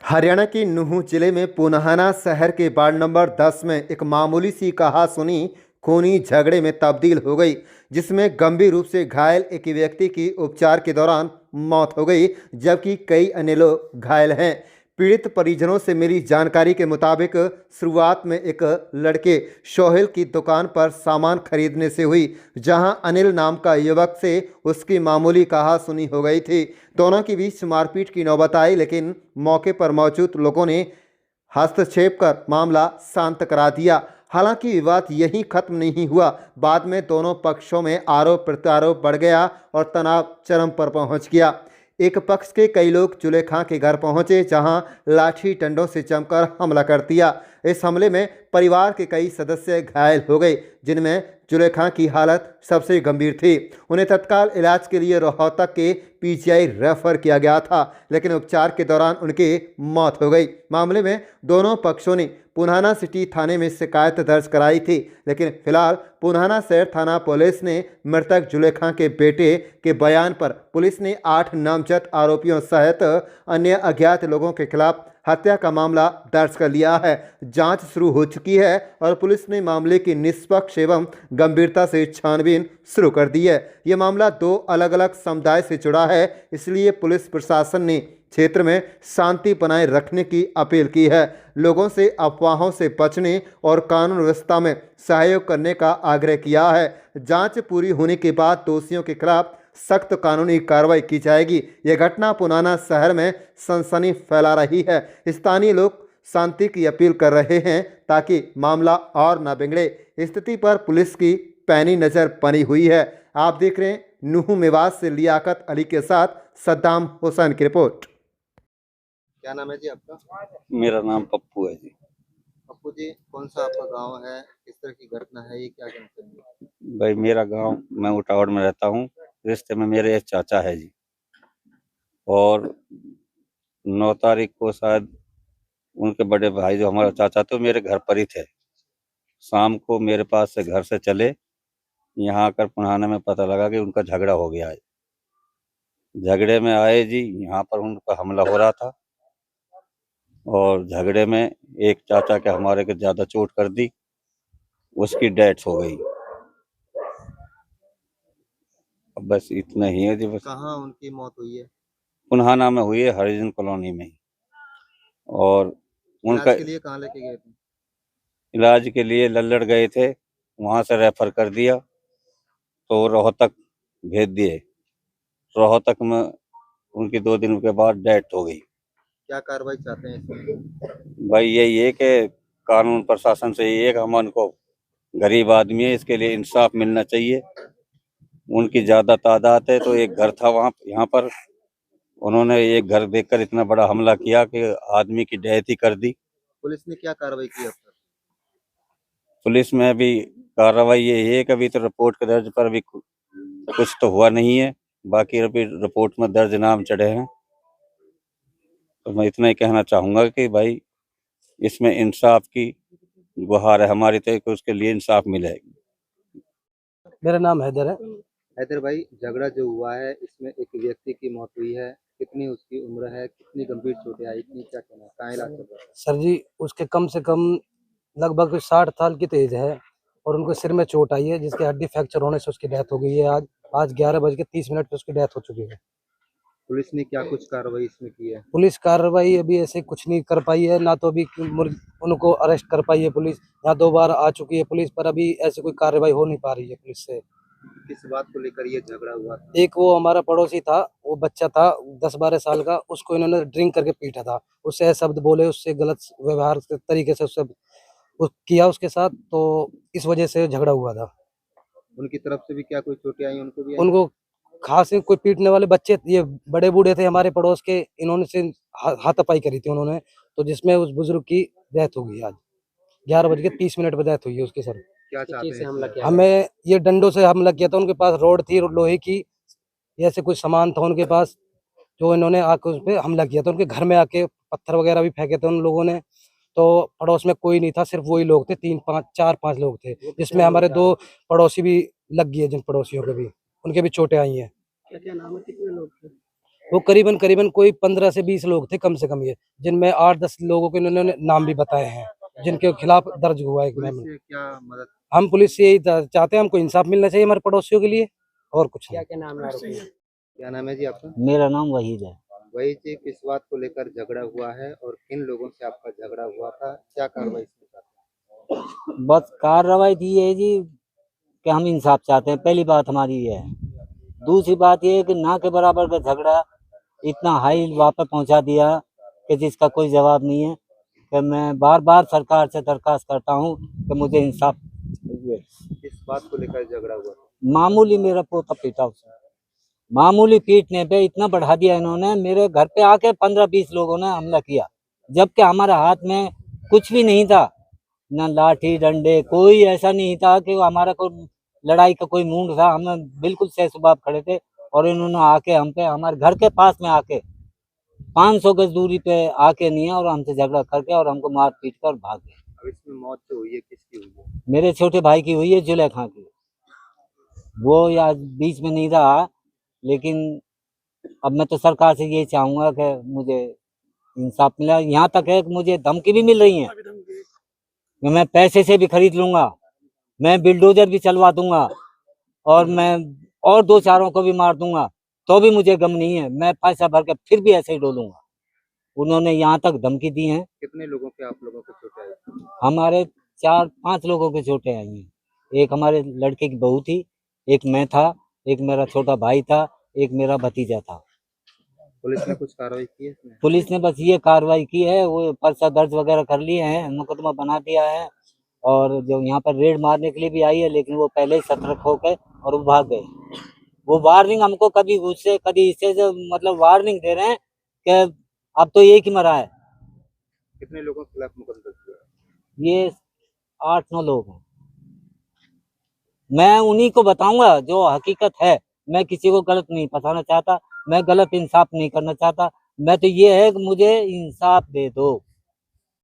हरियाणा के नूंह जिले में पुनाहाना शहर के वार्ड नंबर 10 में एक मामूली सी कहासुनी खूनी झगड़े में तब्दील हो गई, जिसमें गंभीर रूप से घायल एक व्यक्ति की उपचार के दौरान मौत हो गई, जबकि कई अन्य लोग घायल हैं। पीड़ित परिजनों से मिली जानकारी के मुताबिक शुरुआत में एक लड़के सोहेल की दुकान पर सामान खरीदने से हुई, जहां अनिल नाम का युवक से उसकी मामूली कहासुनी हो गई थी। दोनों के बीच मारपीट की नौबत आई, लेकिन मौके पर मौजूद लोगों ने हस्तक्षेप कर मामला शांत करा दिया। हालांकि विवाद यहीं खत्म नहीं हुआ। बाद में दोनों पक्षों में आरोप प्रत्यारोप बढ़ गया और तनाव चरम पर पहुंच गया। एक पक्ष के कई लोग जुलेखा के घर पहुंचे, जहां लाठी डंडों से जमकर हमला कर दिया। इस हमले में परिवार के कई सदस्य घायल हो गए, जिनमें जुलेखा की हालत सबसे गंभीर थी। उन्हें तत्काल इलाज के लिए रोहतक के पीजीआई रेफर किया गया था, लेकिन उपचार के दौरान उनकी मौत हो गई। मामले में दोनों पक्षों ने पुनाहाना सिटी थाने में शिकायत दर्ज कराई थी, लेकिन फिलहाल पुनाहाना शहर थाना पुलिस ने मृतक जुलेखा के बेटे के बयान पर पुलिस ने 8 नामजद आरोपियों सहित अन्य अज्ञात लोगों के खिलाफ हत्या का मामला दर्ज कर लिया है। जांच शुरू हो चुकी है और पुलिस ने मामले की निष्पक्ष एवं गंभीरता से छानबीन शुरू कर दी है। यह मामला 2 अलग अलग समुदाय से जुड़ा है, इसलिए पुलिस प्रशासन ने क्षेत्र में शांति बनाए रखने की अपील की है। लोगों से अफवाहों से बचने और कानून व्यवस्था में सहयोग करने का आग्रह किया है। जांच पूरी होने के बाद दोषियों के खिलाफ सख्त कानूनी कार्रवाई की जाएगी। यह घटना पुनाहाना शहर में सनसनी फैला रही है। स्थानीय लोग शांति की अपील कर रहे हैं ताकि मामला और न बिगड़े। स्थिति पर पुलिस की पैनी नज़र बनी हुई है। आप देख रहे हैं नूंह मेवात से लियाकत अली के साथ सद्दाम हुसैन की रिपोर्ट। क्या नाम है जी आपका? मेरा नाम पप्पू है जी। पप्पू जी, कौन सा आपका गांव है? किस तरह की घटना है ये, क्या कहना चाहेंगे? भाई मेरा गांव, मैं उटावड़ में रहता हूँ। रिश्ते में मेरे एक चाचा है जी, और 9 तारीख को शायद उनके बड़े भाई जो हमारा चाचा थे वो मेरे घर पर ही थे। शाम को मेरे पास से घर से चले, यहाँ आकर पुनाहाना में पता लगा कि उनका झगड़ा हो गया है। झगड़े में आए जी, यहाँ पर उनका हमला हो रहा था और झगड़े में एक चाचा के हमारे के ज़्यादा चोट कर दी, उसकी डेथ हो गई। अब बस इतना ही है जी। बस कहाँ उनकी मौत हुई है? पुनाहाना में हुई है, हरिजन कॉलोनी में। और उनका इलाज के लिए कहाँ लेके गए थे? इलाज के लिए लल्लड़ गए थे, वहां से रेफर कर दिया तो रोहतक भेज दिए। रोहतक में उनकी 2 दिन के बाद डेथ हो गई। क्या कार्रवाई चाहते हैं इसमें? भाई यही है कि कानून प्रशासन से यही है कि हम उनको, गरीब आदमी है, इसके लिए इंसाफ मिलना चाहिए। उनकी ज्यादा तादाद है तो एक घर था वहाँ यहाँ पर, उन्होंने एक घर देखकर इतना बड़ा हमला किया कि आदमी की डेथ ही कर दी। पुलिस ने क्या कार्रवाई की अब तक? पुलिस में अभी कार्रवाई ये है कि अभी तो रिपोर्ट के दर्ज पर अभी कुछ तो हुआ नहीं है, बाकी अभी रिपोर्ट में दर्ज नाम चढ़े हैं। तो मैं इतना ही कहना चाहूँगा कि भाई इसमें इंसाफ की गुहार है हमारी, तो कि उसके लिए इंसाफ मिलेगी। मेरा नाम हैदर है। हैदर भाई, झगड़ा जो हुआ है इसमें एक व्यक्ति की मौत हुई है, कितनी उसकी उम्र है, कितनी गंभीर चोटें आई थी, क्या कहना है, कहाँ इलाज चल रहा है? सर जी, उसके कम से कम लगभग 60 साल की एज है और उनको सिर में चोट आई है, जिसके हड्डी फ्रैक्चर होने से उसकी डेथ हो गई है। आज 11:30 पे उसकी डेथ हो चुकी है। पुलिस ने क्या कुछ कार्रवाई इसमें की है? पुलिस कार्रवाई अभी ऐसे कुछ नहीं कर पाई है, ना तो अभी उनको अरेस्ट कर पाई है पुलिस। यहाँ 2 बार आ चुकी है पुलिस, पर अभी ऐसी कोई कार्रवाई हो नहीं पा रही है पुलिस से। किस बात को लेकर ये झगड़ा हुआ था? एक वो हमारा पड़ोसी था, वो बच्चा था 10-12 साल का, उसको इन्होंने ड्रिंक करके पीटा था। उससे शब्द बोले, उससे गलत व्यवहार के तरीके से उससे किया उसके साथ, तो इस वजह से झगड़ा हुआ था। उनकी तरफ से भी क्या कोई चोटें आई, उनको भी आई? उनको खास कोई पीटने वाले बच्चे, ये बड़े बूढ़े थे हमारे पड़ोस के, इन्होंने से हाथापाई करी थी उन्होंने, तो जिसमें उस बुजुर्ग की डेथ हो गई। आज 11:30 पे डेथ हुई है उसकी। सर क्या चाहते हैं हमला किया? हमें ये डंडों से हमला किया था, उनके पास रोड थी लोहे की, ऐसे कुछ सामान था उनके पास, जो इन्होंने आके उस पे हमला किया था। उनके घर में आके पत्थर वगैरह भी फेंके थे उन लोगों ने। तो पड़ोस में कोई नहीं था, सिर्फ वही लोग थे, 4-5 लोग थे, जिसमें हमारे 2 पड़ोसी भी लग गई है, जिन पड़ोसियों के भी उनके भी चोटें आई हैं। क्या क्या नाम है, कितने लोग थे? वो करीबन करीबन कोई 15 से 20 लोग थे कम से कम, ये जिनमें 8-10 लोगों के इन्होंने नाम भी बताए हैं, जिनके खिलाफ दर्ज हुआ है एक पुलिस मामला। से क्या मदद? हम पुलिस से यही चाहते हैं, हमको इंसाफ मिलना चाहिए हमारे पड़ोसियों के लिए, और कुछ नहीं। क्या नाम है जी आपका? मेरा नाम वहीद है। वही जी, किस बात को लेकर झगड़ा हुआ है और किन लोगों से आपका झगड़ा हुआ था? क्या कार्रवाई इसमें चाहते हैं? बस कार्रवाई थी ये जी कि हम इंसाफ चाहते हैं, पहली बात हमारी ये है। दूसरी बात ये है कि ना के बराबर का झगड़ा इतना हाई वहाँ पे पहुँचा दिया कि जिसका कोई जवाब नहीं है। कि मैं बार बार सरकार से दरख्वास्त करता हूँ कि मुझे इंसाफ चाहिए। किस बात को लेकर झगड़ा हुआ था? मामूली मेरा पोता पीटा उसने, मामूली पीटने पे इतना बढ़ा दिया इन्होंने। मेरे घर पे आके 15-20 लोगों ने हमला किया, जबकि हमारे हाथ में कुछ भी नहीं था, ना लाठी डंडे, कोई ऐसा नहीं था कि हमारा कोई लड़ाई का कोई मूड था। हम बिल्कुल सहसुबाब खड़े थे और इन्होंने आके हम पे, हमारे घर के पास में आके 500 गज दूरी पे आके नहीं है और हमसे झगड़ा करके और हमको मार पीट कर भाग गए। अब इसमें मौत जो हुई है किसकी हुई है? मेरे छोटे भाई की हुई है, जुलेखा की। वो या बीच में नहीं रहा, लेकिन अब मैं तो सरकार से यही चाहूंगा कि मुझे इंसाफ मिला। यहाँ तक है कि मुझे धमकी भी मिल रही है कि मैं पैसे से भी खरीद लूंगा, मैं बिल्डोजर भी चलवा दूंगा और मैं और 2-4 को भी मार दूंगा, तो भी मुझे गम नहीं है। मैं पैसा भर के फिर भी ऐसे ही डोलूंगा। उन्होंने यहाँ तक धमकी दी है। कितने लोगों के आप लोगों को चोटें आई? हमारे 4-5 लोगों के चोटें आई हैं। एक हमारे लड़के की बहू थी, एक मैं था, एक मेरा छोटा भाई था, एक मेरा भतीजा था। पुलिस ने कुछ कार्रवाई की है इसमें? पुलिस ने बस ये कार्रवाई की है, वो पर्चा दर्ज वगैरह कर लिए हैं, मुकदमा बना दिया है और जो यहाँ पर रेड मारने के लिए भी आई है, लेकिन वो पहले ही सतर्क हो गए और वो भाग गए। वो वार्निंग हमको कभी उससे कभी इससे जो मतलब वार्निंग दे रहे हैं कि अब तो एक ही मरा है। कितने लोगों के खिलाफ मुकदमा दर्ज हुआ है? ये 8-9 लोग हैं। मैं उन्हीं को बताऊंगा जो हकीकत है। मैं किसी को गलत नहीं फंसाना चाहता, मैं गलत इंसाफ नहीं करना चाहता। मैं तो ये है कि मुझे इंसाफ दे दो।